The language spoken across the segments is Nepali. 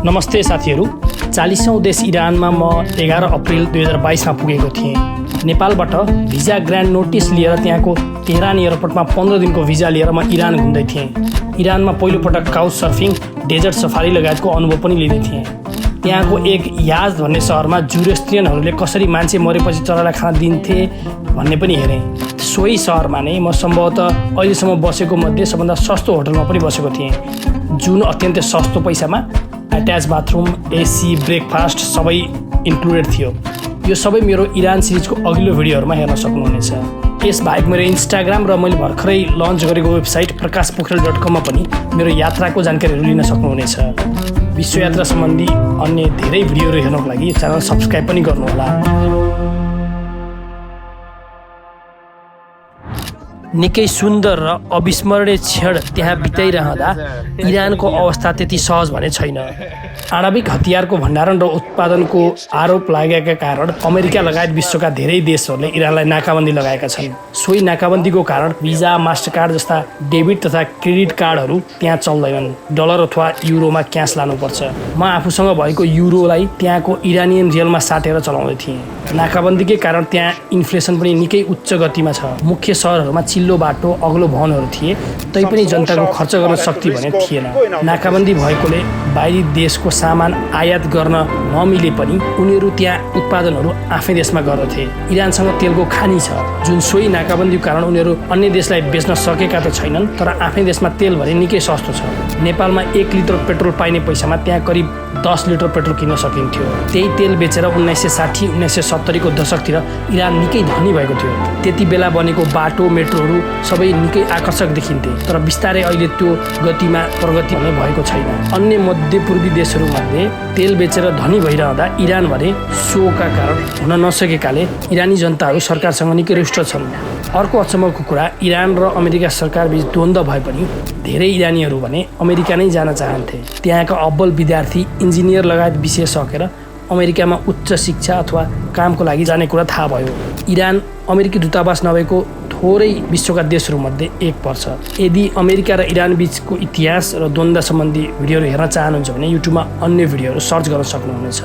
नमस्ते साथीहरू। 40औं देश इरानमा म 11 अप्रिल 2022मा पुगेको थिएँ। नेपालबाट भिजा ग्रान्ड नोटिस लिएर त्यहाँको तेहरान एयरपोर्टमा 15 दिनको भिजा लिएर म इरान घुम्दै थिएँ। इरानमा पहिलोपटक काउच सर्फिङ, डेजर्ट सफारी लगायतको अनुभव पनि लिँदै थिएँ। त्यहाँको एक याज भन्ने सहरमा जुरेस्ट्रियनहरूले कसरी मान्छे मरेपछि चरालाई खान दिन्थे भन्ने पनि हेरेँ। सोही सहरमा नै म सम्भवतः अहिलेसम्म बसेको मध्ये सबभन्दा सस्तो होटलमा पनि बसेको थिएँ, जुन अत्यन्तै सस्तो पैसामा अट्याच बाथरुम, एसी, ब्रेकफास्ट सबै इन्क्लुडेड थियो। यो सबै मेरो इरान सिरिजको अघिल्लो भिडियोहरूमा हेर्न सक्नुहुनेछ। यसबाहेक मेरो इन्स्टाग्राम र मैले भर्खरै लन्च गरेको वेबसाइट prakashpokhriel.com मा पनि मेरो यात्राको जानकारीहरू लिन सक्नुहुनेछ। विश्वयात्रा सम्बन्धी अन्य धेरै भिडियोहरू हेर्नको लागि च्यानल सब्सक्राइब पनि गर्नुहोला। निकै सुन्दर र अविस्मरणीय क्षण त्यहाँ बिताइरहँदा इरानको अवस्था त्यति सहज भने छैन। आणविक हतियारको भण्डारण र उत्पादनको आरोप लागेका कारण अमेरिका लगायत विश्वका धेरै देशहरूले इरानलाई नाकाबन्दी लगाएका छन्। सोही नाकाबन्दीको कारण भिजा, मास्टरकार्ड जस्ता डेबिट तथा क्रेडिट कार्डहरू त्यहाँ चल्दैनन्। डलर अथवा युरोमा क्यास लानुपर्छ। म आफूसँग भएको युरोलाई त्यहाँको इरानियन रियलमा साटेर चलाउँदै थिएँ। नाकाबन्दीकै कारण त्यहाँ इन्फ्लेसन पनि निकै उच्च गतिमा छ। मुख्य सहरहरूमा चिल्लो बाटो, अग्लो भवनहरू थिए, तैपनि जनताको खर्च गर्न शक्ति भने थिएन। नाकाबन्दी भएकोले बाहिरी देशको सामान आयात गर्न नमिले पनि उनीहरू त्यहाँ उत्पादनहरू आफै देशमा गर्दथे। इरानसँग तेलको खानी छ, जुन सोही नाकाबन्दीको कारण उनीहरू अन्य देशलाई बेच्न सकेका त छैनन्, तर आफै देशमा तेल भने निकै सस्तो छ। नेपालमा 1 लिटर पेट्रोल पाइने पैसामा त्यहाँ करिब 10 लिटर पेट्रोल किन्न सकिन्थ्यो। त्यही तेल बेचेर 1960-1970 को दशकतिर इरान निकै धनी भएको थियो। त्यति बेला बनेको बाटो, मेट्रोहरू सबै निकै आकर्षक देखिन्थे, तर बिस्तारै अहिले त्यो गतिमा प्रगति हुने भएको छैन। अन्य मध्यपूर्वी देशहरूमध्ये तेल बेचेर धनी भइरहँदा इरान भने सोका कारण हुन नसकेकाले इरानी जनताहरू सरकारसँग निकै रुष्ट छन्। अर्को अचम्मको कुरा, इरान र अमेरिका सरकार बीच द्वन्द्व भए पनि धेरै इरानीहरू भने अमेरिका नै जान चाहन्थे। त्यहाँका अब्बल विद्यार्थी, इन्जिनियर लगायत विषय सकेर अमेरिकामा उच्च शिक्षा अथवा कामको लागि जाने कुरा थाहा भयो। इरान अमेरिकी दूतावास नभएको थोरै विश्वका देशहरूमध्ये एक पर्छ। यदि अमेरिका र इरान बीचको इतिहास र द्वन्द्व सम्बन्धी भिडियोहरू हेर्न चाहनुहुन्छ भने युट्युबमा अन्य भिडियोहरू सर्च गर्न सक्नुहुनेछ।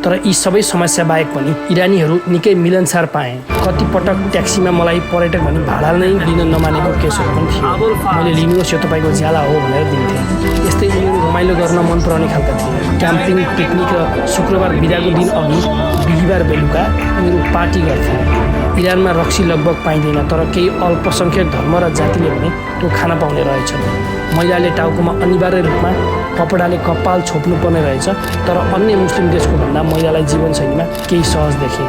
तर यी सबै समस्या बाहेक पनि इरानीहरू निकै मिलनसार पाएँ। कतिपटक ट्याक्सीमा मलाई पर्यटक भनी भाडा नै लिन नमानेको केसहरू पनि थियो। मैले लिनुहोस्, यो तपाईँको ज्याला हो भनेर दिन्थेँ। यस्तै उनीहरू रमाइलो गर्न मन पराउने खालका थिए। क्याम्पिङ, पिकनिक र शुक्रबार बिदाको दिन अघि बिहिबार बेलुका उनीहरू पार्टी गर्थे। इरानमा रक्सी लगभग पाइँदैन, तर केही अल्पसङ्ख्यक धर्म र जातिले भने त्यो खान पाउने रहेछन्। महिलाले टाउकोमा अनिवार्य रूपमा कपडाले कपाल छोप्नुपर्ने रहेछ, तर अन्य मुस्लिम देशको भन्दा महिलालाई जीवनशैलीमा केही सहज देखे।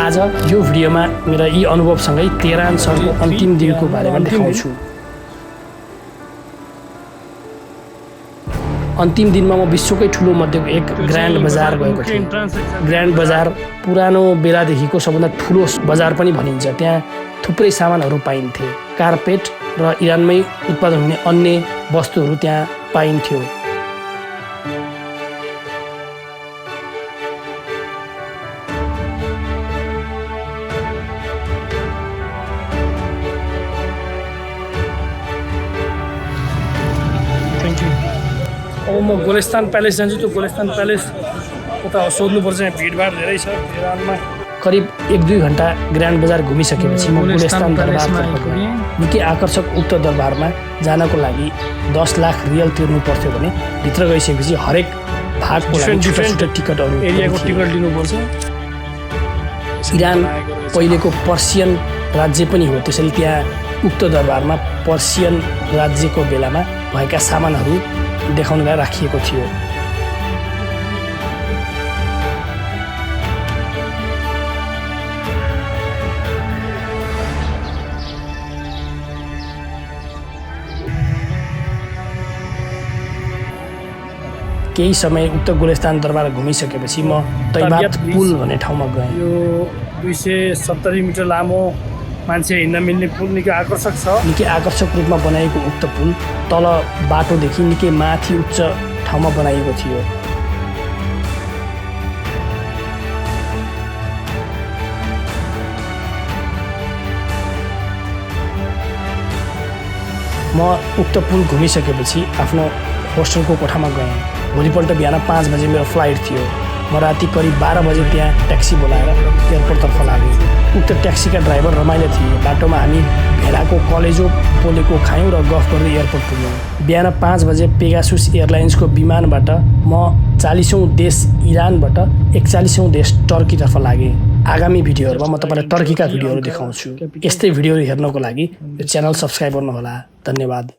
आज यो भिडियोमा मेरा यी अनुभवसँगै तेहरान सहरको अन्तिम दिनको बारेमा देखाउँछु। अन्तिम दिनमा म विश्वकै ठुलो मध्येको एक ग्रान्ड बजार गएको थिएँ। ग्रान्ड बजार पुरानो बेलादेखिको सबभन्दा ठुलो बजार पनि भनिन्छ। त्यहाँ थुप्रै सामानहरू पाइन्थे। कार्पेट र इरानमै उत्पादन हुने अन्य वस्तुहरू त्यहाँ पाइन्थ्यो। अब म गोलेस्तान प्यालेस जान्छु। त्यो गोलेस्तान प्यालेस उता सोध्नुपर्छ, यहाँ भिडभाड धेरै छ इरानमा। करिब 1-2 घन्टा ग्रान्ड बजार घुमिसकेपछि म गोलेस्तान दरबारतर्फ गएँ। निकै आकर्षक उक्त दरबारमा जानको लागि 10 लाख रियल तिर्नु पर्थ्यो भने भित्र गइसकेपछि हरेक भागको लागि छुट्टा टिकटहरू, एरियाको टिकट लिनुपर्छ। इरान पहिलेको पर्सियन राज्य पनि हो, त्यसैले त्यहाँ उक्त दरबारमा पर्सियन राज्यको बेलामा भएका सामानहरू देखाउनलाई राखिएको थियो। केही समय उक्त गोलेस्तान दरबार घुमिसकेपछि म तैबात पुल भन्ने ठाउँमा गएँ। यो 270 मिटर लामो मान्छे हिँड्न मिल्ने पुल निकै आकर्षक छ। निकै आकर्षक रूपमा बनाइएको उक्त पुल तल बाटोदेखि निकै माथि उच्च ठाउँमा बनाइएको थियो। म उक्त पुल घुमिसकेपछि आफ्नो होस्टलको कोठामा गएँ। भोलिपल्ट बिहान 5 बजे मेरो फ्लाइट थियो। म राति करिब 12 बजे त्यहाँ ट्याक्सी बोलाएर एयरपोर्टतर्फ लागेँ। उक्त ट्याक्सीका ड्राइभर रमाइलो थिए। बाटोमा हामी भेडाको कलेजो पोलेको खायौँ र गफ गर्दै एयरपोर्ट पुग्यौँ। बिहान 5 बजे पेगासुस एयरलाइन्सको विमानबाट म 40औँ देश इरानबाट 41औँ देश टर्कीतर्फ लागेँ। आगामी भिडियोहरूमा म तपाईँलाई टर्कीका भिडियोहरू देखाउँछु। यस्तै भिडियोहरू हेर्नको लागि यो च्यानल सब्सक्राइब गर्नुहोला। धन्यवाद।